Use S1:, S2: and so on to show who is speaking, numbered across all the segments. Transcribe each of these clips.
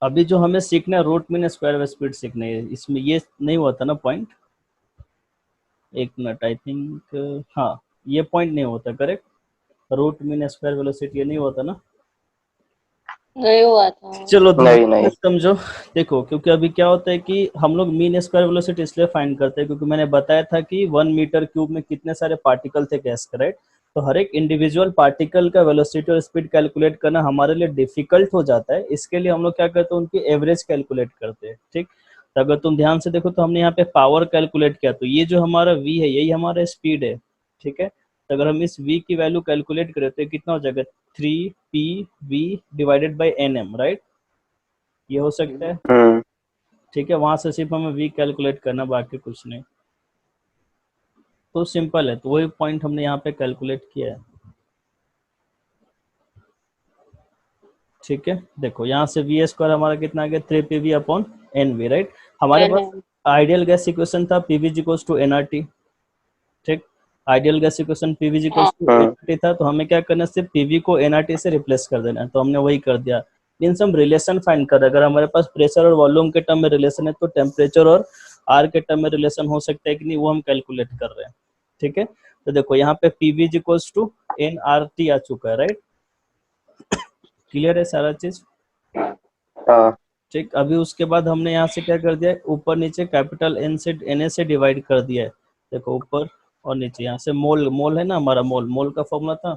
S1: अभी जो हमें सीखना है root mean square wave speed सीखना है, इसमें ये नहीं होता ना पॉइंट, एक मिनट आई थिंक, हाँ ये पॉइंट नहीं होता, correct, root mean square velocity ये नहीं होता ना।
S2: नहीं हुआ था।
S1: चलो ध्यान
S3: नहीं
S1: से समझो। देखो क्योंकि अभी क्या होता है कि हम लोग मीन स्क्वायर वेलोसिटी इसलिए फाइंड करते हैं क्योंकि मैंने बताया था कि 1 मीटर क्यूब में कितने सारे पार्टिकल थे गैस का, राइट। तो हर एक इंडिविजुअल पार्टिकल का वेलोसिटी और स्पीड कैलकुलेट करना हमारे लिए डिफिकल्ट हो जाता है, इसके लिए हम लोग क्या करते हैं, उनकी एवरेज कैलकुलेट करते हैं, ठीक। तो अगर तुम ध्यान से देखो तो हमने यहाँ पे पावर कैलकुलेट किया, तो ये जो हमारा v है यही हमारा स्पीड है, ठीक है। तो अगर हम इस v की वैल्यू कैलकुलेट करें तो ये कितना हो जाएगा, 3 pv divided by nm, right, ये हो सकता है,
S3: हम्म
S1: ठीक है। वहां से सिर्फ हमें v कैलकुलेट करना, बाकी कुछ नहीं, तो सिंपल है। तो वही पॉइंट हमने यहाँ पे कैलकुलेट किया है, ठीक है। देखो यहाँ से वी स्क्वायर हमारा कितना आ गया, 3 pv upon N V, right. हमारे पास
S2: NM।
S1: आइडियल गैस इक्वेशन था पीवी इक्वल्स टू एनआरटी, ठीक। Ideal gas equation PV equals to
S3: hmm
S1: NRT था, तो हमें क्या करना है, सिर्फ पीवी को एनआरटी से रिप्लेस कर देना है, तो हमने वही कर दिया। मीन्स हम रिलेशन फाइंड कर रहे हैं, अगर हमारे पास प्रेशर और वॉल्यूम के टर्म में रिलेशन है तो टेम्परेचर और आर के टर्म में रिलेशन हो सकता है कि नहीं, वो हम कैलकुलेट कर रहे हैं, ठीक है। तो देखो यहाँ पे PV equals to N R T आ चुका है, राइट। क्लियर है सारा चीज,
S3: हाँ
S1: ठीक। अभी उसके बाद हमने यहाँ से क्या कर दिया है, ऊपर नीचे कैपिटल एन से एन ए से डिवाइड कर दिया है। देखो ऊपर और नीचे, यहाँ से मोल, मोल है ना हमारा, मोल, मोल का फॉर्मूला था,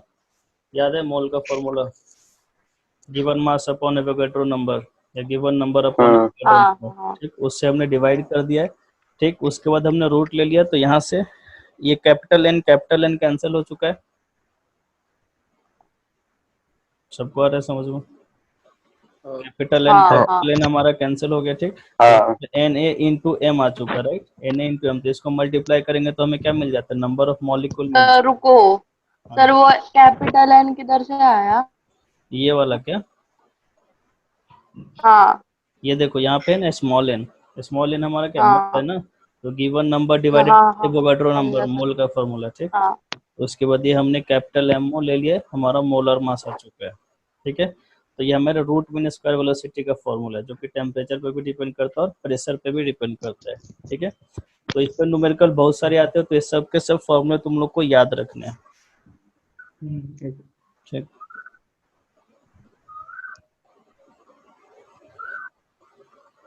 S1: याद है मोल का formula, given mass upon Avogadro number या गिवन नंबर अपॉन
S3: हम्म
S1: एवोगैड्रो
S2: हाँ
S1: नंबर,
S2: हाँ।
S1: ठीक। उससे हमने डिवाइड कर दिया है, ठीक। उसके बाद हमने रूट ले लिया, तो यहाँ से ये कैपिटल एन कैंसिल हो चुका है, सबको आ रहा है समझ में,
S2: हाँ हाँ।
S1: कैपिटल एन हमारा कैंसिल हो गया, ठीक।
S3: हाँ
S1: एन ए इंटू एम आ चुका है, right, N A into M, तो इसको मल्टीप्लाई करेंगे तो हमें क्या मिल जाता है, नंबर ऑफ मॉलिक्यूल मिल जाता
S2: रुको
S1: है।
S2: सर,
S1: हाँ,
S2: वो कैपिटल एन किधर से आया?
S1: ये वाला क्या,
S2: हाँ
S1: ये देखो यहाँ पे है ना स्मॉल एन हमारा क्या मोल है
S2: हाँ
S1: ना, तो गिवन नंबर डिवाइडेड
S2: हाँ हाँ।
S1: एवोगाड्रो नंबर,
S2: समझा
S1: मोल
S2: समझा।
S1: का फॉर्मूला, ठीक।
S2: हाँ
S1: उसके बाद ये हमने कैपिटल एम ले लिया, हमारा मोलर मास आ चुका है, ठीक है। तो ये हमारे रूट मीन स्क्वायर वेलोसिटी का फॉर्मूला है, जो कि टेम्परेचर पे भी डिपेंड करता है और प्रेशर पे भी डिपेंड करता है, ठीक है। तो इस पर न्यूमेरिकल बहुत सारे आते हैं, तो ये सब के सब फॉर्मूले तुम लोग को याद रखने हैं, ठीक।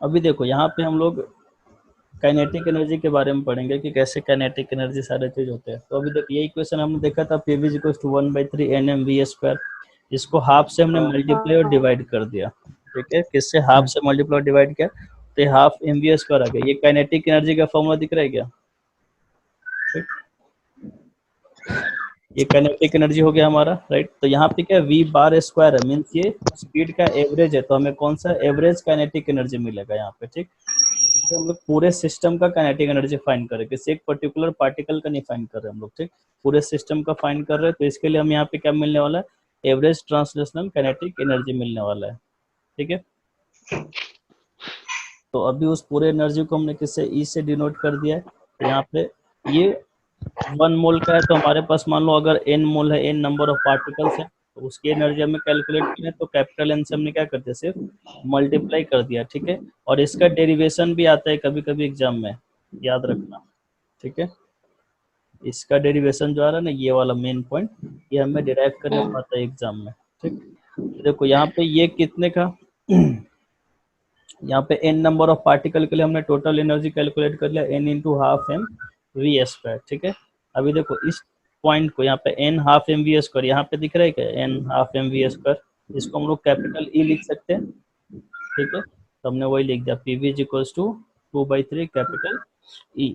S1: अभी देखो यहाँ पे हम लोग काइनेटिक एनर्जी के बारे में पढ़ेंगे कि कैसे काइनेटिक एनर्जी सारे चीज होते हैं। तो अभी देखिए ये इक्वेशन हमने देखा था, PV equals to 1/3 NM V square, इसको हाफ से हमने मल्टीप्लाई और
S2: हाँ।
S1: डिवाइड कर दिया, ठीक है। किससे, हाफ से मल्टीप्लाई और डिवाइड किया, तो ये हाफ एम वी स्क्वायर आ गया। ये काइनेटिक एनर्जी का फॉर्मूला दिख रहा है क्या, ठीक? ये काइनेटिक एनर्जी हो गया हमारा, राइट। तो यहाँ पे क्या वी बार स्क्वायर है, मीन्स ये स्पीड का एवरेज है, तो हमें कौन सा एवरेज काइनेटिक एनर्जी मिलेगा यहाँ पे, ठीक। तो हम लोग पूरे सिस्टम का काइनेटिक एनर्जी फाइंड कर रहे हैं, किसी एक पर्टिकुलर पार्टिकल का नहीं फाइंड कर रहे हम लोग, ठीक। पूरे सिस्टम का फाइंड कर रहे हैं, तो इसके लिए हम यहाँ पे क्या मिलने वाला है, एवरेज ट्रांसलेशनल काइनेटिक एनर्जी मिलने वाला है, ठीक है। तो अभी उस पूरे एनर्जी को हमने किससे, ई से डिनोट कर दिया है। तो यहाँ पे ये 1 मोल का है, तो हमारे पास मान लो अगर n मोल है, n नंबर ऑफ पार्टिकल्स है, तो उसकी एनर्जी हमें कैलकुलेट करें तो कैपिटल एन से हमने क्या कर दिया, सिर्फ मल्टीप्लाई कर दिया, ठीक है। और इसका डेरिवेशन भी आता है कभी कभी एग्जाम में, याद रखना, ठीक है। इसका डेरिवेशन जो आ रहा है ना, ये वाला मेन पॉइंट, ये हमें डिराइव करने को आता है एग्जाम में, ठीक। तो देखो यहाँ पे ये कितने का यहाँ पे n नंबर ऑफ पार्टिकल के लिए हमने टोटल एनर्जी कैलकुलेट कर लिया, n into half M V square, ठीक है। अभी देखो इस पॉइंट को यहाँ पे n half M V square यहाँ पे दिख रहा है क्या, n half M V square, इसको हम लोग कैपिटल ई लिख सकते हैं, ठीक है। तो हमने वही लिख दिया, P V is equals to 2/3 capital E.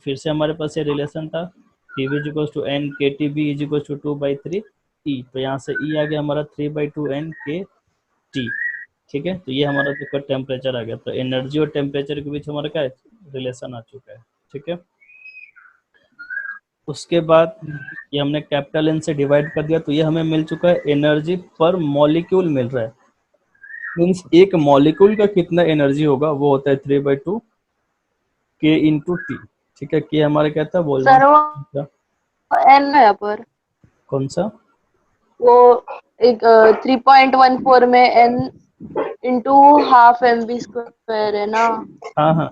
S1: फिर से हमारे पास ये रिलेशन था, P V is equals to N K T B is equals to 2/3 E, तो यहाँ से ई आ गया हमारा 3/2 एन के टी, ठीक है। तो ये हमारा देखो टेम्परेचर आ गया, तो एनर्जी और टेम्परेचर के बीच हमारा क्या है, रिलेशन आ चुका है, ठीक है। उसके बाद ये हमने कैपिटल एन से डिवाइड कर दिया, तो ये हमें मिल चुका है एनर्जी पर मॉलिक्यूल मिल रहा है, मीन्स एक मॉलिक्यूल का कितना एनर्जी होगा वो होता है 3/2 के इंटू टी, ठीक है। के हमारा क्या था, वॉल्यूम
S2: सर वो
S1: था,
S2: एन है पर
S1: कौन सा,
S2: वो एक 3.14 में एन इंटू हाफ mv² है ना,
S1: हाँ हाँ,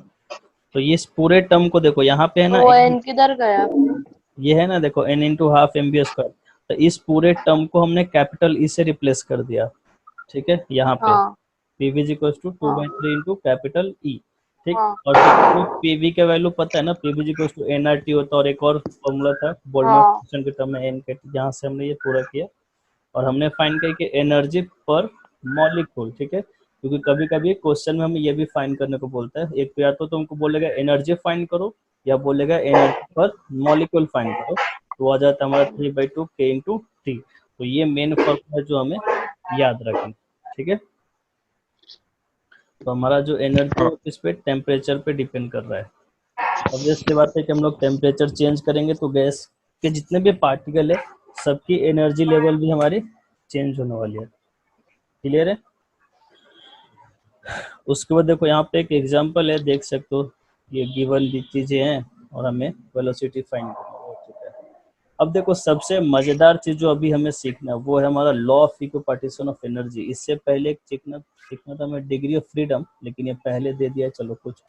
S1: तो ये इस पूरे टर्म को देखो, यहाँ पे है ना
S2: तो n किधर गया?
S1: ये है ना, देखो n into half M B square, तो इस पूरे टर्म को हमने कैपिटल ई से रिप्लेस कर दिया, ठीक है, यहाँ पे
S2: हाँ
S1: PV is equal to 2/3 into capital E, ठीक।
S2: हाँ
S1: और फिर पीवी का वैल्यू पता है ना, PV is equal to NRT होता है, और एक और फॉर्मूला था बोल्ट्जमान
S2: हाँ
S1: फंक्शन के टर्म में एन के, जहाँ से हमने ये पूरा किया। और हमने फाइंड किया कि एनर्जी पर मॉलिक्यूल, ठीक है, क्योंकि कभी कभी क्वेश्चन में हमें ये भी फाइंड करने को बोलता है, एक तो या तो तुमको बोलेगा एनर्जी फाइंड करो, या बोलेगा एनर्जी पर मॉलिक्यूल फाइंड करो, तो आ जाता है हमारा 3/2 के इंटू टी। तो ये मेन फॉर्मूला है जो हमें याद रखना, ठीक है। तो हमारा जो एनर्जी है इस पे टेम्परेचर पे डिपेंड कर रहा है। ऑब्वियसली बात है कि हम लोग टेम्परेचर चेंज करेंगे तो गैस के जितने भी पार्टिकल है सबकी एनर्जी लेवल भी हमारी चेंज होने वाली है। क्लियर है? उसके बाद देखो यहाँ पे एक एग्जांपल है, देख सकते हो, ये गिवन भी चीजें हैं और हमें वेलोसिटी फाइंड करना हो चुका है। अब देखो सबसे मजेदार चीज जो अभी हमें सीखना है वो है हमारा law of equipartition of energy. इससे पहले एक सीखना था हमें डिग्री ऑफ फ्रीडम, लेकिन ये पहले दे दिया, चलो कुछ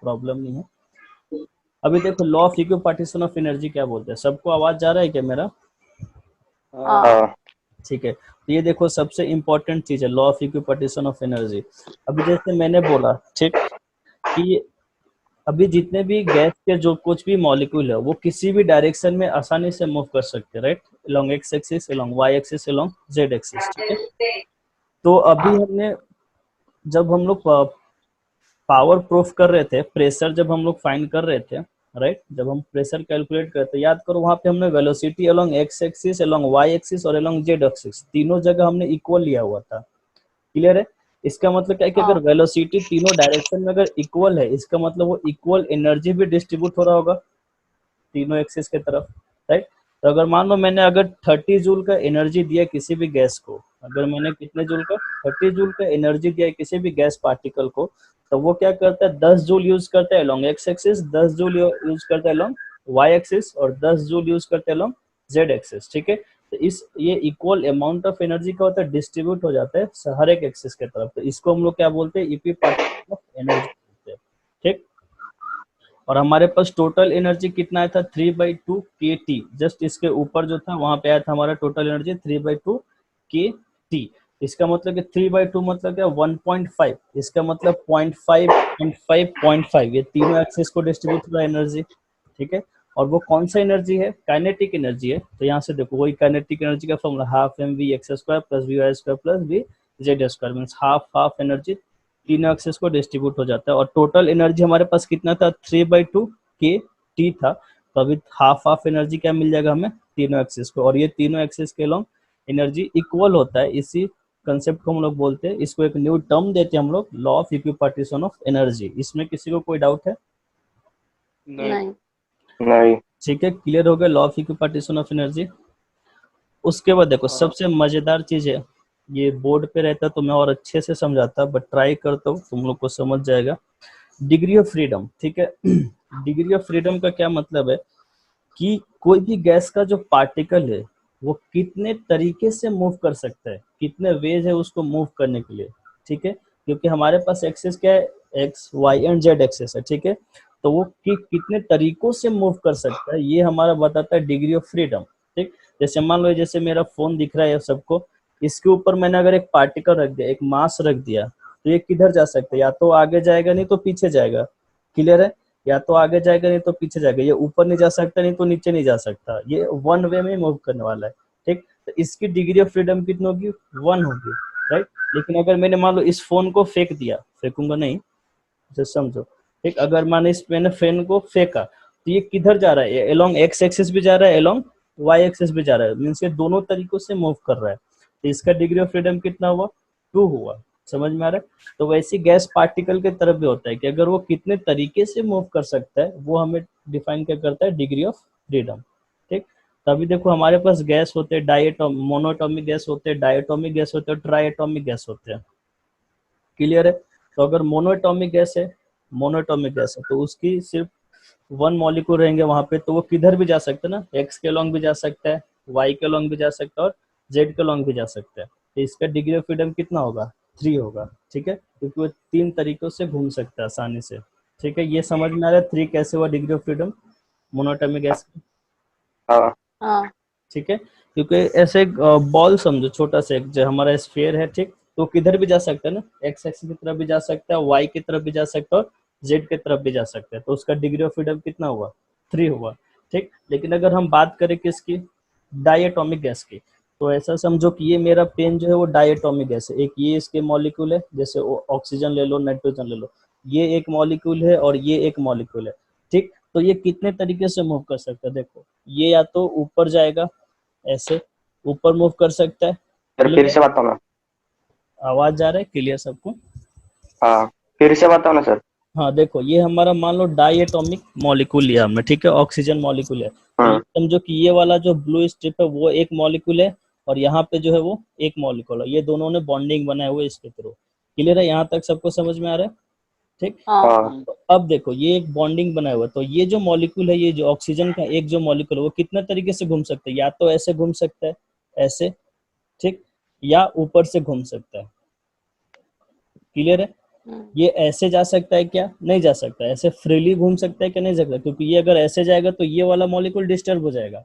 S1: प्रॉब्लम नहीं है। अभी देखो law of equipartition of energy क्या बोलते हैं, सबको आवाज जा रहा है क्या मेरा?
S2: हाँ
S3: हाँ
S1: ठीक है, तो ये देखो सबसे इंपॉर्टेंट चीज है law of equipartition of energy. अभी जैसे मैंने बोला, ठीक, कि अभी जितने भी गैस के जो कुछ भी मॉलिक्यूल है वो किसी भी डायरेक्शन में आसानी से मूव कर सकते हैं, right, along X axis, along Y axis, along Z axis, ठीक है। तो अभी हमने जब हम लोग पावर प्रूफ कर रहे थे, प्रेशर जब हम लोग फाइंड कर रहे थे, राइट, जब हम प्रेशर कैलकुलेट करते, याद करो वहां पे हमने velocity along X axis, along Y axis और अलोंग जेड एक्सिस तीनों जगह हमने इक्वल लिया हुआ था। क्लियर है? इसका मतलब क्या है कि अगर
S2: हाँ
S1: वेलोसिटी तीनों डायरेक्शन में अगर इक्वल है, इसका मतलब वो इक्वल एनर्जी भी डिस्ट्रीब्यूट हो रहा होगा तीनों एक्सिस के तरफ, राइट। तो अगर मान लो मैंने अगर 30 जूल का एनर्जी दिया किसी भी गैस को, अगर मैंने कितने जूल का 30 जूल का एनर्जी दिया किसी भी गैस पार्टिकल को, तो वो क्या करता है 10 जूल यूज करता है along X axis, 10 joule use करता है अलोंग वाई एक्सिस और 10 जूल यूज करते हैं अलोंग जेड एक्सिस, ठीक है। तो इस ये इक्वल अमाउंट ऑफ एनर्जी का होता है, डिस्ट्रीब्यूट हो जाता है हर एक एक्सिस के तरफ, तो इसको हम लोग क्या बोलते हैं, ईपी पार्टिकल ऑफ एनर्जी बोलते हैं, ठीक। और हमारे पास टोटल एनर्जी कितना आया था 3/2 के टी, जस्ट इसके ऊपर जो था वहां पे आया था हमारा टोटल एनर्जी 3/2 के टी। इसका मतलब कि 3/2 मतलब क्या 1.5, इसका मतलब 0.5 0.5 0.5, ये तीनों एक्सिस को डिस्ट्रीब्यूट हुआ एनर्जी, ठीक है। और वो कौन सा एनर्जी है, काइनेटिक एनर्जी है। तो यहाँ से देखो वही काइनेटिक एनर्जी का formula half M V X square plus V Y square plus V Z square, means half half energy तीनों एक्सेस को डिस्ट्रीब्यूट हो जाता है। और टोटल एनर्जी हमारे पास कितना था 3/2 के टी था, तो अभी हाफ हाफ एनर्जी क्या मिल जाएगा हमें तीनों एक्सेस को, और ये तीनों एक्सेस के लॉन्ग एनर्जी इक्वल होता है। इसी कंसेप्ट को हम लोग बोलते हैं, इसको एक न्यू टर्म देते हैं हम लोग, law of equipartition of energy. इसमें किसी को कोई डाउट है?
S2: नहीं
S3: नहीं
S1: ठीक है, क्लियर हो गया law of equipartition of energy. उसके बाद देखो सबसे मजेदार चीज है, ये बोर्ड पे रहता तो मैं और अच्छे से समझाता, बट ट्राई करता हूँ, तुम लोग को समझ जाएगा। डिग्री ऑफ फ्रीडम, ठीक है। डिग्री ऑफ फ्रीडम का क्या मतलब है कि कोई भी गैस का जो पार्टिकल है वो कितने तरीके से मूव कर सकता है, कितने वेज है उसको मूव करने के लिए, ठीक है। क्योंकि हमारे पास एक्सेस क्या है, X Y and Z axes है, ठीक है। तो वो कितने तरीकों से मूव कर सकता है ये हमारा बताता है डिग्री ऑफ फ्रीडम, ठीक। जैसे मान लो जैसे मेरा फोन दिख रहा है सबको, इसके ऊपर मैंने अगर एक पार्टिकल रख दिया, एक मास रख दिया, तो ये किधर जा सकता है, या तो आगे जाएगा नहीं तो पीछे जाएगा। क्लियर है? या तो आगे जाएगा नहीं तो पीछे जाएगा, ये ऊपर नहीं जा सकता नहीं तो नीचे नहीं जा सकता, ये वन वे में मूव करने वाला है, ठीक। तो इसकी डिग्री ऑफ फ्रीडम कितनी होगी, 1 होगी, राइट। लेकिन अगर मैंने मान लो इस फोन को फेंक दिया, फेंकूंगा नहीं, जस्ट समझो, ठीक, अगर मैंने फेन को फेंका तो ये किधर जा रहा है, अलोंग एक्स एक्सिस भी जा रहा है, अलोंग वाई एक्सिस भी जा रहा है, मीन्स ये दोनों तरीकों से मूव कर रहा है। तो इसका डिग्री ऑफ फ्रीडम कितना हुआ, 2 हुआ। समझ में आ रहा है? तो वैसे गैस पार्टिकल के तरफ भी होता है कि अगर वो कितने तरीके से मूव कर सकता है वो हमें डिफाइन क्या करता है, डिग्री ऑफ फ्रीडम, ठीक। तभी देखो हमारे पास गैस होते हैं, मोनोएटॉमिक गैस होते हैं, डायटोमिक गैस होते हैं, ट्राइएटॉमिक गैस होते हैं। क्लियर है? तो अगर मोनोएटॉमिक गैस है तो उसकी सिर्फ 1 मॉलिक्यूल रहेंगे वहां पे, तो वो किधर भी जा सकता है ना, एक्स के लॉन्ग भी जा सकता है, वाई के लॉन्ग भी जा सकता है और जेड के लॉन्ग भी जा सकता है। तो इसका डिग्री ऑफ फ्रीडम कितना होगा, 3 होगा, ठीक है, क्योंकि वो 3 तरीकों से घूम सकता है आसानी से, ठीक है। ये समझ में आ रहा है 3 कैसे हुआ degree of freedom monoatomic gas की,
S3: हाँ
S2: हाँ
S1: ठीक है। क्योंकि ऐसे बॉल समझो छोटा सा एक जो हमारा स्फीयर है, ठीक, तो किधर भी जा सकता है ना, एक्स एक्सिस की तरफ भी जा सकता है, वाई की तरफ भी जा सकता है और जेड की तरफ भी जा सकता है, तो उसका डिग्री ऑफ फ्रीडम कितना हुआ, 3 हुआ, ठीक। लेकिन अगर हम बात करें किसकी, डायटोमिक गैस की, तो ऐसा समझो कि ये मेरा पेन जो है वो डायटोमिक गैस है, एक ये इसके मॉलिक्यूल है, जैसे ऑक्सीजन ले लो, नाइट्रोजन ले लो, ये एक मॉलिक्यूल है और ये एक मॉलिक्यूल है, ठीक। तो ये कितने तरीके से मूव कर सकता है, देखो ये या तो ऊपर जाएगा, ऐसे ऊपर मूव कर सकता है,
S3: सर,
S1: क्लियर
S3: फिर
S1: है,
S3: से बताओ ना।
S1: आवाज जा रहा है क्लियर सबको।
S3: हाँ, फिर से बताओ ना सर।
S1: हाँ देखो ये हमारा मान लो डायटोमिक मॉलिक्यूल लिया हमने, ठीक है, ऑक्सीजन मॉलिक्यूल है, तो ये समझो कि ये वाला जो ब्लू स्ट्रिप है वो एक मॉलिक्यूल है और यहाँ पे जो है वो एक मॉलिक्यूल है, ये दोनों ने बॉन्डिंग बनाए हुए इसके थ्रू, क्लियर है, यहाँ तक सबको समझ में आ रहा है, ठीक।
S2: हाँ
S3: हाँ
S1: तो अब देखो ये एक बॉन्डिंग बनाया हुआ है, तो ये जो मॉलिक्यूल है, ये जो ऑक्सीजन का एक जो मॉलिक्यूल है वो कितने तरीके से घूम सकता है, या तो ऐसे घूम सकता है, ऐसे, ठीक, या ऊपर से घूम सकता है, क्लियर है। ये ऐसे जा सकता है क्या, नहीं जा सकता, ऐसे फ्रीली घूम सकता है क्या, नहीं सकता, क्योंकि ये अगर ऐसे जाएगा तो ये वाला मॉलिक्यूल डिस्टर्ब हो जाएगा,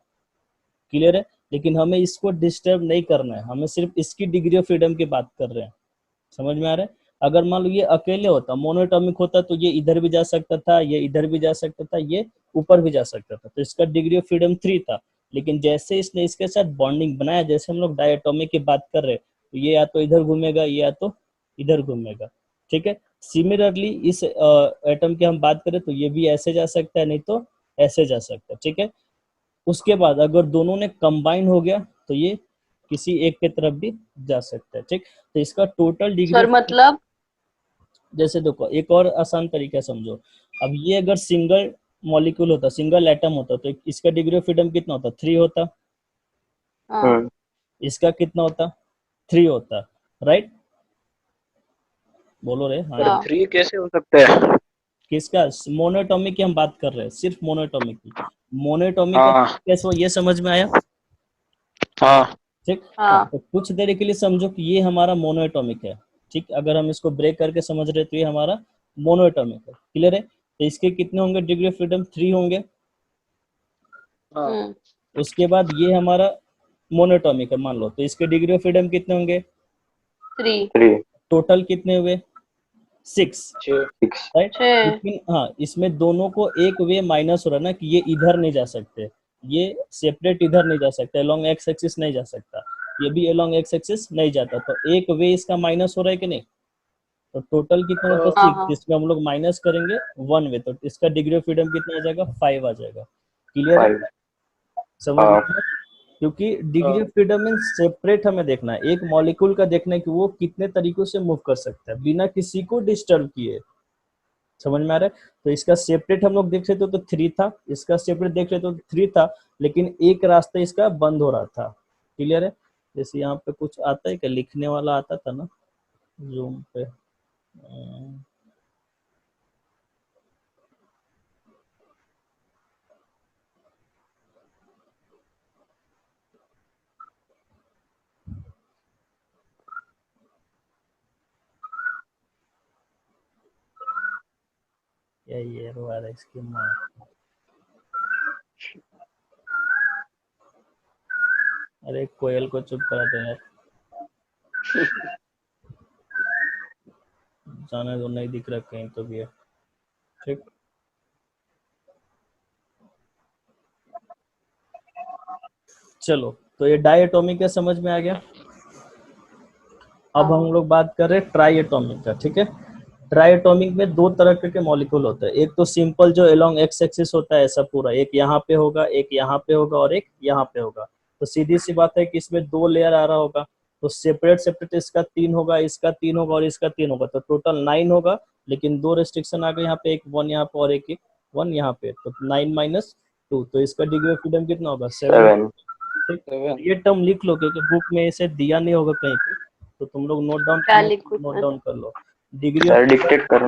S1: क्लियर है। लेकिन हमें इसको डिस्टर्ब नहीं करना है, हमें सिर्फ इसकी डिग्री ऑफ फ्रीडम की बात कर रहे हैं, समझ में आ रहा है। अगर मान लो ये अकेले होता, मोनोटॉमिक होता, तो ये इधर भी जा सकता था, ये इधर भी जा सकता था, ये ऊपर भी जा सकता था, तो इसका डिग्री ऑफ फ्रीडम 3 था। लेकिन जैसे इसने इसके साथ बॉन्डिंग बनाया, जैसे हम लोग डायटोमिक की बात कर रहे हैं, तो ये या तो इधर घूमेगा, ये या तो इधर घूमेगा, ठीक है। सिमिलरली इस एटम की हम बात करें तो ये भी ऐसे जा सकता है, नहीं तो ऐसे जा सकता है, ठीक है। उसके बाद अगर दोनों ने कंबाइन हो गया तो ये किसी एक के तरफ भी जा सकता है, ठीक। तो इसका टोटल डिग्री
S2: सर मतलब
S1: जैसे देखो एक और आसान तरीका समझो, अब ये अगर सिंगल मॉलिक्यूल होता, सिंगल एटम होता, तो इसका डिग्री ऑफ फ्रीडम कितना होता, 3 होता,
S2: हाँ
S1: इसका कितना होता, 3 होता, राइट, बोलो रे हाँ
S4: सर
S1: या
S2: हाँ
S1: ना।
S4: 3 कैसे हो सकते हैं?
S1: किसका, मोनोटॉमिक की हम बात कर रहे हैं, सिर्फ मोनोटॉमिक की, मोनोटॉमिक का
S4: हाँ
S1: कैसे वो ये समझ में आया,
S4: हाँ
S1: ठीक। हाँ
S2: हाँ
S1: तो कुछ देर के लिए समझो कि ये हमारा मोनोएटॉमिक है, ठीक, अगर हम इसको ब्रेक करके समझ रहे तो ये हमारा मोनोएटॉमिक है, क्लियर है। तो इसके कितने होंगे डिग्री ऑफ फ्रीडम, 3 होंगे।
S4: हाँ
S1: उसके बाद ये हमारा मोनोएटॉमिक है मान लो, तो इसके डिग्री ऑफ फ्रीडम कितने होंगे,
S2: 3
S3: 3
S1: टोटल कितने हुए, 6,
S4: 6
S3: 6
S1: राइट।
S2: 6
S1: लेकिन हाँ इसमें दोनों को एक वे माइनस हो रहा है ना, कि ये इधर नहीं जा सकते, ये सेपरेट इधर नहीं जा सकता, अलोंग एक्स एक्सिस नहीं जा सकता, ये भी अलोंग एक्स एक्सिस नहीं जाता, तो एक वे इसका माइनस हो रहा है कि नहीं। तो टोटल कितना होता है,
S2: हाँ
S1: 6,
S2: हाँ
S1: जिसमें हम लोग माइनस करेंगे 1 वे, तो इसका डिग्री ऑफ फ्रीडम कितना आ जाएगा, 5 आ जाएगा, क्लियर है,
S3: 5
S1: समझ में
S3: हाँ
S1: आया? क्योंकि degree of freedom mean separate हमें देखना है, एक मॉलिक्यूल का देखना है कि वो कितने तरीकों से मूव कर सकता है बिना किसी को डिस्टर्ब किए, समझ में आ रहा है। तो इसका सेपरेट हम लोग देख रहे थे तो 3 था, इसका सेपरेट देख रहे थे तो 3 था, लेकिन एक रास्ता इसका बंद हो रहा था, क्लियर है। जैसे यहाँ पे कुछ आता है क्या, लिखने वाला आता था ना जूम पे, यही है आ रहा है इसकी माँ, अरे कोयल को चुप करा दे यार, जाने दो, नहीं दिख रहा कहीं तो भी है, ठीक। चलो तो ये डायटोमिक है, समझ में आ गया। अब हम
S2: हाँ
S1: लोग बात कर रहे हैं ट्राइएटोमिक का, ठीक है। ट्राइएटोमिक में 2 तरह के मॉलिक्यूल होते हैं, एक तो सिंपल जो अलोंग एक्स एक्सिस होता है ऐसा पूरा, एक यहाँ पे होगा, एक यहाँ पे होगा और एक यहाँ पे होगा, तो सीधी सी बात है कि इसमें 2 लेयर आ रहा होगा, तो सेपरेट सेपरेट इसका 3 होगा, इसका 3 होगा और इसका 3 होगा, तो टोटल 9 होगा। लेकिन 2 रेस्ट्रिक्शन आ गए यहाँ पे, एक 1 यहाँ पे और एक 1 यहाँ पे, तो 9 माइनस 2, तो इसका डिग्री ऑफ फ्रीडम कितना होगा, 7।
S3: 7
S1: ठीक,
S4: 7
S1: ये टर्म लिख लो क्योंकि बुक में इसे दिया नहीं होगा कहीं पे, तो तुम लोग नोट डाउन
S2: क्या
S1: करना,
S2: लिखूं
S1: नोट
S2: सर?
S1: डाउन कर लो। डिग्री
S3: सर,
S1: ऑफ
S3: डिक्टेट करो।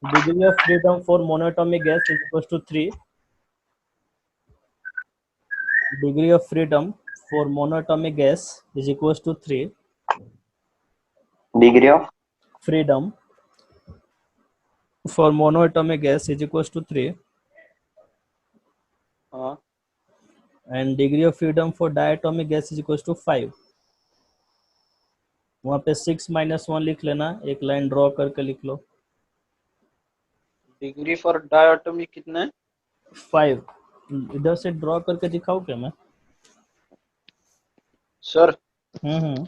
S1: Degree of freedom for monatomic gas is equal to 3, degree of freedom for monatomic gas is equal to 3,
S3: degree of
S1: freedom for monoatomic gas is equals to 3
S4: हाँ
S1: and degree of freedom for diatomic gas is equals to 5। वहाँ पे 6 - 1 लिख लेना, एक line draw करके लिख लो।
S4: Degree for diatomic कितना है?
S1: 5 इधर से ड्रॉ करके दिखाऊं क्या मैं?
S4: सर
S1: हम्म,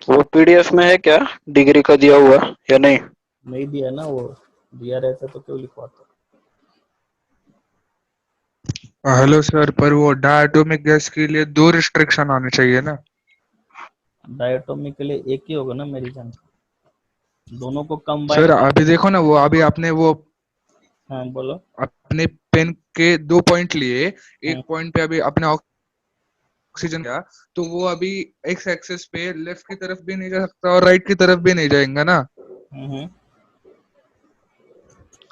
S4: वो पीडीएफ में है क्या डिग्री का दिया हुआ या नहीं?
S1: नहीं दिया ना, वो दिया रहता तो क्यों लिखवाता।
S5: हेलो सर, पर वो डायटोमिक गैस के लिए 2 रिस्ट्रिक्शन आने चाहिए ना।
S1: डायटोमिक के लिए एक ही होगा ना मेरी जान, दोनों को
S5: सर
S1: कंबाइन।
S5: अभी देखो ना, वो अभी आपने वो
S1: हाँ बोलो।
S5: अपने पेन के 2 पॉइंट लिए,
S1: हाँ।
S5: एक पॉइंट पे अभी अपने ऑक्सीजन का, तो वो अभी एक्स एक्सिस पे लेफ्ट की तरफ भी नहीं जा सकता और राइट की तरफ भी नहीं जाएगा ना।
S1: हम्म,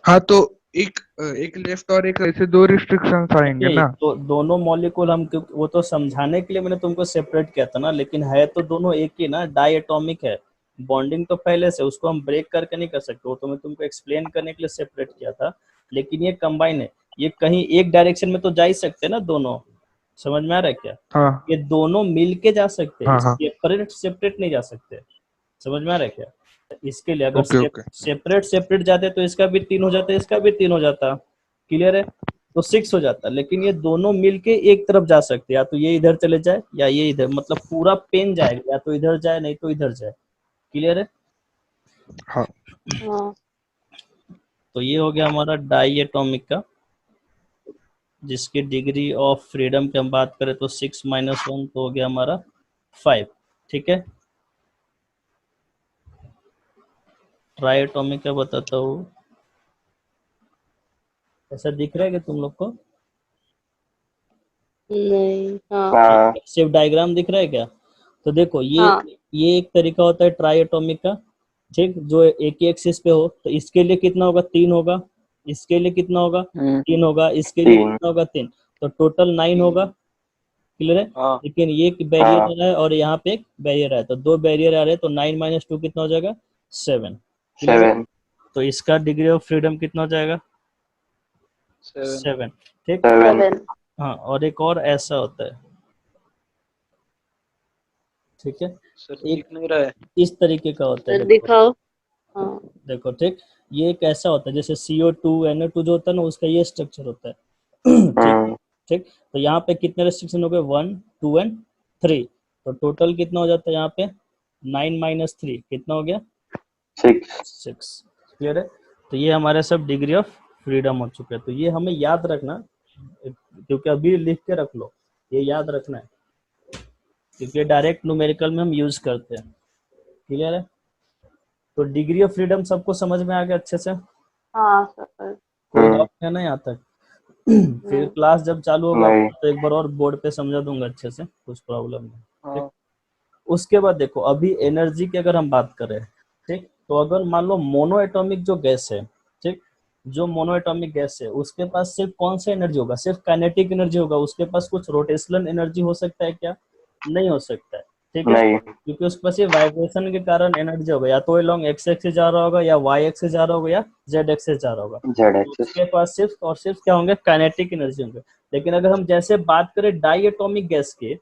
S5: हाँ, तो एक लेफ्ट और एक ऐसे 2 रिस्ट्रिक्शंस आएंगे
S1: नहीं
S5: ना।
S1: तो दोनों मॉलिक्यूल हम वो तो समझाने के लिए मैंने तुमको सेपरेट किया था ना, लेकिन है तो दोनों एक ही ना, डाई एटॉमिक है। बॉन्डिंग तो पहले से, उसको हम ब्रेक करके नहीं कर सकते, वो तो मैं तुमको एक्सप्लेन करने के लिए सेपरेट किया था। लेकिन ये कंबाइन है, ये कहीं एक डायरेक्शन में तो जा ही सकते हैं ना दोनों। समझ में आ रहा है क्या?
S5: हाँ
S1: ये दोनों मिल के जा सकते हैं,
S5: हाँ हाँ,
S1: सेपरेट सेपरेट नहीं जा सकते। समझ में आ रहा है क्या? इसके लिए अगर
S5: ओके ओके।
S1: सेपरेट सेपरेट जाते तो इसका भी 3 हो जाता, इसका भी 3 हो जाता। क्लियर है? तो 6 हो जाता। लेकिन ये दोनों मिलके एक तरफ जा सकते, या तो ये इधर चले जाए या ये इधर, मतलब पूरा पेन जाएगा, या तो इधर जाए नहीं तो इधर जाए। क्लियर है?
S5: हाँ
S2: हाँ
S1: तो ये हो गया हमारा डाई एटॉमिक का, जिसकी डिग्री ऑफ फ्रीडम की हम बात करें तो 6 - 1 तो हो गया हमारा 5। ठीक है, ट्राई एटॉमिक का बताता हूँ। ऐसा दिख रहा है कि तुम लोग को
S2: नहीं। हाँ
S3: हाँ
S1: सिर्फ डायग्राम दिख रहा है क्या? तो देखो
S2: हाँ
S1: ये एक तरीका होता है ट्राई एटॉमिक का, ठीक, जो एक ही एक्सिस पे हो। तो इसके लिए कितना होगा? 3 होगा। इसके लिए कितना होगा? 3 होगा। इसके लिए
S3: 3
S1: कितना होगा? 3। तो टोटल 9 होगा। क्लियर है?
S4: हाँ
S1: लेकिन ये बैरियर आ रहा है और यहाँ पे एक बैरियर है, तो 2 बैरियर आ रहे हैं, तो 9 - 2 कितना हो जाएगा? 7। क्लियर है?
S3: 7
S1: तो इसका डिग्री ऑफ फ्रीडम कितना हो जाएगा?
S4: 7
S1: 7। ठीक।
S3: 7
S2: 7।
S1: हाँ, और एक और ऐसा होता है, ठीक है,
S4: सर
S1: एक
S4: दिख नहीं रहा है।
S1: इस तरीके का होता है।
S2: सर
S1: देखो
S2: दिखाओ। हाँ
S1: देखो, ठीक, ये एक ऐसा होता है जैसे CO2 NO2 जो होता है ना, उसका ये स्ट्रक्चर होता है। ठीक ठीक। तो यहाँ पे कितने रेस्ट्रिक्शन हो गए? 1 2 एंड 3। तो टोटल कितना हो जाता है यहाँ पे? 9 - 3 कितना हो गया?
S3: 6
S1: 6। क्लियर है? तो ये हमारे सब डिग्री ऑफ फ्रीडम हो चुके हैं। तो ये हमें याद रखना, क्योंकि अभी लिख के रख लो, ये याद रखना है, क्योंकि डायरेक्ट न्यूमेरिकल में हम यूज करते हैं। क्लियर है? तो डिग्री ऑफ फ्रीडम सबको समझ में आ गया अच्छे से?
S2: हाँ सर।
S1: कोई डाउट है ना यहाँ तक? फिर क्लास जब चालू होगा
S3: नहीं।
S1: तो एक बार और बोर्ड पे समझा दूंगा अच्छे से, कुछ प्रॉब्लम नहीं। ठीक।
S4: हाँ
S1: उसके बाद देखो, अभी एनर्जी की अगर हम बात करें, ठीक, तो अगर मान लो मोनो एटॉमिक जो गैस है, ठीक, जो मोनो एटॉमिक गैस है उसके पास सिर्फ कौन सा एनर्जी होगा? सिर्फ काइनेटिक एनर्जी होगा। उसके पास कुछ रोटेशनल एनर्जी हो सकता है क्या? नहीं हो सकता है। ठीक है,
S3: नहीं।
S1: क्योंकि उसके पास ये वाइब्रेशन के कारण एनर्जी होगा, या तो अलोंग एक्स एक्सिस जा रहा होगा, या वाई एक्सिस जा रहा होगा, या जेड एक्सिस जा रहा होगा।
S3: जेड
S1: तो
S3: एक्सिस
S1: उसके पास सिर्फ और सिर्फ क्या होंगे? काइनेटिक एनर्जी होंगे। लेकिन अगर हम जैसे बात करें डाई एटॉमिक गैस की,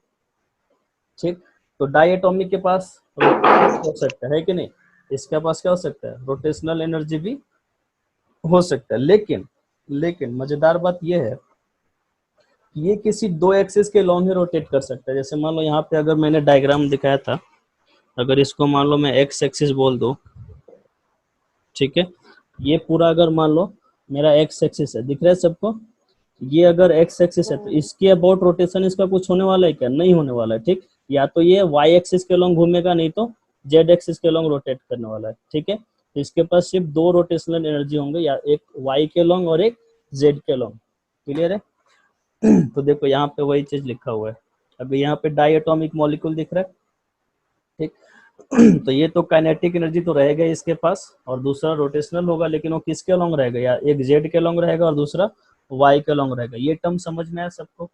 S1: ठीक, तो डाई एटॉमिक के पास रोटेशनल हो सकता है कि नहीं? इसके पास क्या हो सकता है? रोटेशनल एनर्जी भी हो सकता है। लेकिन मजेदार बात यह है, ये किसी 2 एक्सिस के लॉन्ग ही रोटेट कर सकता है। जैसे मान लो यहाँ पे अगर मैंने डायग्राम दिखाया था, अगर इसको मान लो मैं एक्स एक्सिस बोल दूं, ठीक है, ये पूरा अगर मान लो मेरा एक्स एक्सिस है, दिख रहा है सबको? ये अगर एक्स एक्सिस है तो इसके अबाउट रोटेशन इसका कुछ होने वाला है क्या? नहीं होने वाला है। ठीक, या तो ये वाई एक्सिस के लॉन्ग घूमेगा, नहीं तो जेड एक्सिस के लॉन्ग रोटेट करने वाला है। ठीक है, तो इसके पास सिर्फ 2 रोटेशनल एनर्जी होंगे, या एक वाई के लॉन्ग और एक जेड के लॉन्ग। क्लियर है? तो देखो यहाँ पे वही चीज लिखा हुआ है। अभी यहाँ पे डाई एटॉमिक मॉलिक्यूल दिख रहा है, ठीक, तो ये तो काइनेटिक एनर्जी तो रहेगा इसके पास, और दूसरा रोटेशनल होगा, लेकिन वो किसके लॉन्ग रहेगा? या एक जेड के लॉन्ग रहेगा और दूसरा वाई के लॉन्ग रहेगा। ये टर्म समझ में आया सबको?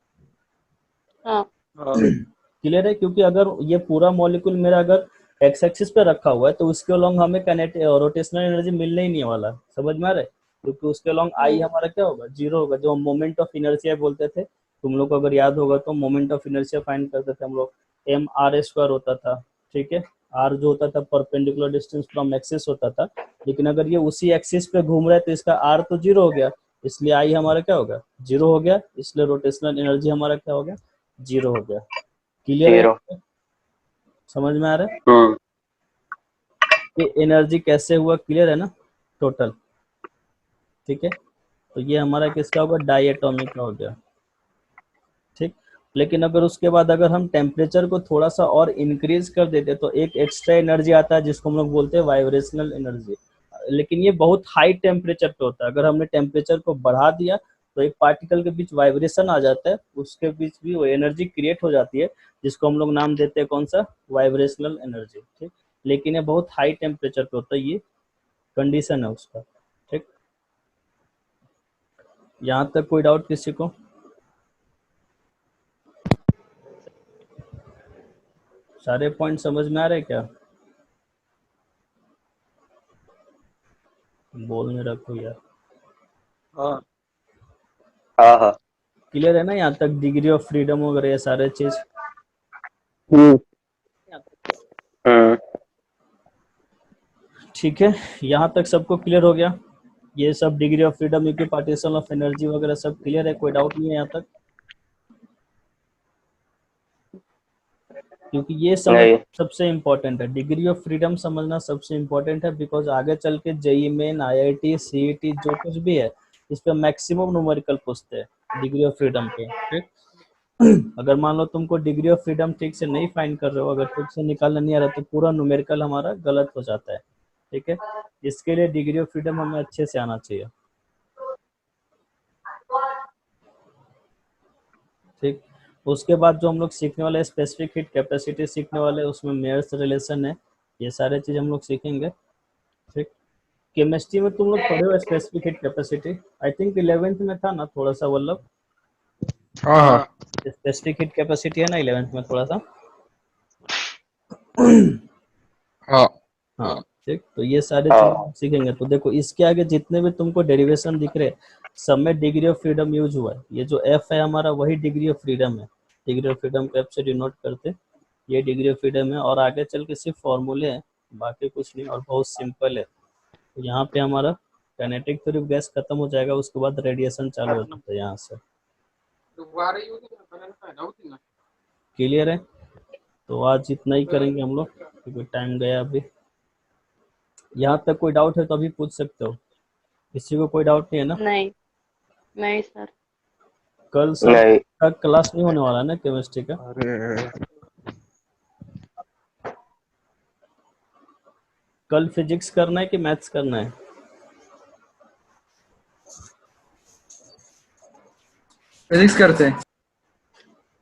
S2: हाँ
S4: हाँ
S1: क्लियर है? क्योंकि अगर ये पूरा मॉलिक्यूल मेरा अगर एक्स एक्सिस पे रखा हुआ है तो उसके अलोंग हमें रोटेशनल एनर्जी मिलने ही नहीं वाला, समझ में आ रहा है, क्योंकि उसके अलोंग आई हमारा क्या होगा, जीरो होगा। जो हम मोमेंट ऑफ इनर्शिया बोलते थे, तुम लोग को अगर याद होगा तो मोमेंट ऑफ इनर्शिया फाइंड करते थे हम लोग, एम आर स्क्वायर होता था, ठीक है। आर जो होता था परपेंडिकुलर डिस्टेंस फ्रॉम एक्सिस होता था, लेकिन अगर ये उसी एक्सिस पे घूम रहा है तो इसका आर तो जीरो हो गया, इसलिए आई हमारा क्या होगा, जीरो हो गया, इसलिए रोटेशनल एनर्जी हमारा क्या हो गया, जीरो हो गया। क्लियर है,
S3: जीरो।
S1: समझ में आ रहा है
S3: हम्म।
S1: ये एनर्जी कैसे हुआ, क्लियर है ना, टोटल, ठीक है। तो ये हमारा किसका होगा, डायटोमिक का हो गया, ठीक। लेकिन अगर उसके बाद अगर हम टेम्परेचर को थोड़ा सा और इंक्रीज कर देते तो एक एक्स्ट्रा एनर्जी आता है जिसको हम लोग बोलते हैं वाइब्रेशनल एनर्जी, लेकिन ये बहुत हाई टेम्परेचर पे होता है। अगर हमने टेम्परेचर को बढ़ा दिया तो एक पार्टिकल के बीच वाइब्रेशन आ जाता है, उसके बीच भी वो एनर्जी क्रिएट हो जाती है, जिसको हम लोग नाम देते हैं कौन सा, वाइब्रेशनल एनर्जी, ठीक। लेकिन ये बहुत हाई टेम्परेचर पे होता है, ये कंडीशन है उसका, ठीक। यहाँ तक कोई डाउट किसी को? सारे पॉइंट समझ में आ रहे हैं क्या? बोल नहीं रखो यार।
S4: हाँ
S3: हाँ हाँ।
S1: क्लियर है ना यहाँ तक, डिग्री ऑफ फ्रीडम वगैरह ये सारे चीज?
S3: हम्म। हम्म।
S1: ठीक है, यहाँ तक सबको क्लियर हो गया? ये सब degree of freedom, equipartition of energy वगैरह सब क्लियर है, कोई डाउट नहीं है यहाँ तक? क्योंकि ये समझ
S3: नहीं।
S1: सबसे इम्पोर्टेंट है, डिग्री ऑफ फ्रीडम समझना सबसे इम्पोर्टेंट है, बिकॉज आगे चल के जेईई मेन, आईआईटी, सीईटी जो कुछ भी है इस पे मैक्सिमम न्यूमेरिकल पूछते हैं डिग्री ऑफ फ्रीडम पे, ठीक। अगर मान लो तुमको डिग्री ऑफ फ्रीडम ठीक से नहीं फाइंड कर रहे हो, अगर ठीक से निकालना नहीं आ रहा तो पूरा न्यूमेरिकल हमारा गलत हो जाता है, ठीक है। इसके लिए डिग्री ऑफ फ्रीडम हमें अच्छे से आना चाहिए, ठीक। उसके बाद जो हम लोग सीखने वाले स्पेसिफिक हीट कैपेसिटी सीखने वाले, उसमें मेयर्स रिलेशन है, ये सारे चीज हम लोग सीखेंगे, ठीक। केमिस्ट्री में तुम लोग पढ़े हो specific heat capacity? I think 11th में था ना थोड़ा सा, वल्लभ?
S5: हाँ हाँ
S1: स्पेसिफिक हीट कैपेसिटी है ना 11th में थोड़ा सा?
S5: हाँ
S1: हाँ, ठीक। तो ये सारे
S3: हाँ।
S1: चीजें हम सीखेंगे। तो देखो इसके आगे जितने भी तुमको डेरिवेशन दिख रहे हैं, सब में डिग्री ऑफ फ्रीडम यूज हुआ है। ये जो एफ है हमारा वही डिग्री ऑफ फ्रीडम है, डिग्री ऑफ फ्रीडम को एफ से डिनोट करते हैं, ये डिग्री ऑफ फ्रीडम है। और आगे चल के सिर्फ फॉर्मूले हैं, बाकी कुछ नहीं, और बहुत सिंपल है। तो यहाँ पे हमारा काइनेटिक थ्योरी ऑफ गैस खत्म हो जाएगा, उसके बाद रेडिएशन चालू हो जाता है यहाँ से। क्लियर है? तो आज इतना ही करेंगे हम लोग, क्योंकि टाइम गया अभी। यहाँ तक कोई डाउट है तो अभी पूछ सकते हो, किसी को कोई डाउट नहीं है ना?
S2: नहीं नहीं सर।
S1: कल सर
S3: नहीं।
S1: का क्लास नहीं होने वाला है ना केमिस्ट्री का?
S5: अरे
S1: कल फिजिक्स करना है कि मैथ्स करना है?
S6: फिजिक्स करते हैं।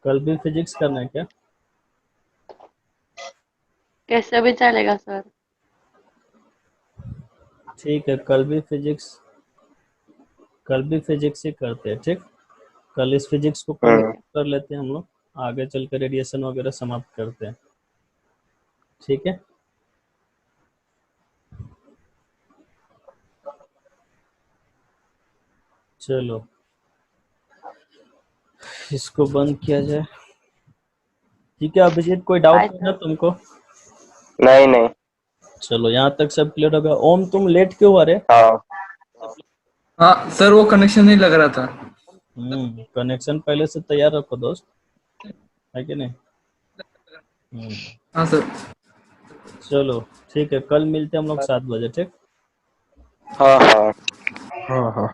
S1: कल भी फिजिक्स करना है क्या?
S2: कैसे भी चलेगा सर।
S1: ठीक है, कल भी फिजिक्स ही करते हैं, ठीक। कल इस फिजिक्स को कल कर लेते हैं हम लोग, आगे चल कर रेडिएशन वगैरह समाप्त करते हैं, ठीक है। चलो इसको बंद किया जाए, ठीक है। अभिजीत कोई डाउट है ना तुमको?
S3: नहीं नहीं।
S1: चलो यहाँ तक सब क्लियर होगा। ओम तुम लेट क्यों आ रहे?
S3: हाँ।
S6: हाँ सर, वो कनेक्शन नहीं लग रहा था।
S1: कनेक्शन पहले से तैयार रखो दोस्त, है कि नहीं?
S6: हाँ सर।
S1: चलो ठीक है, कल मिलते हैं हम लोग 7 बजे, ठीक।
S4: हाँ हाँ
S5: हाँ हाँ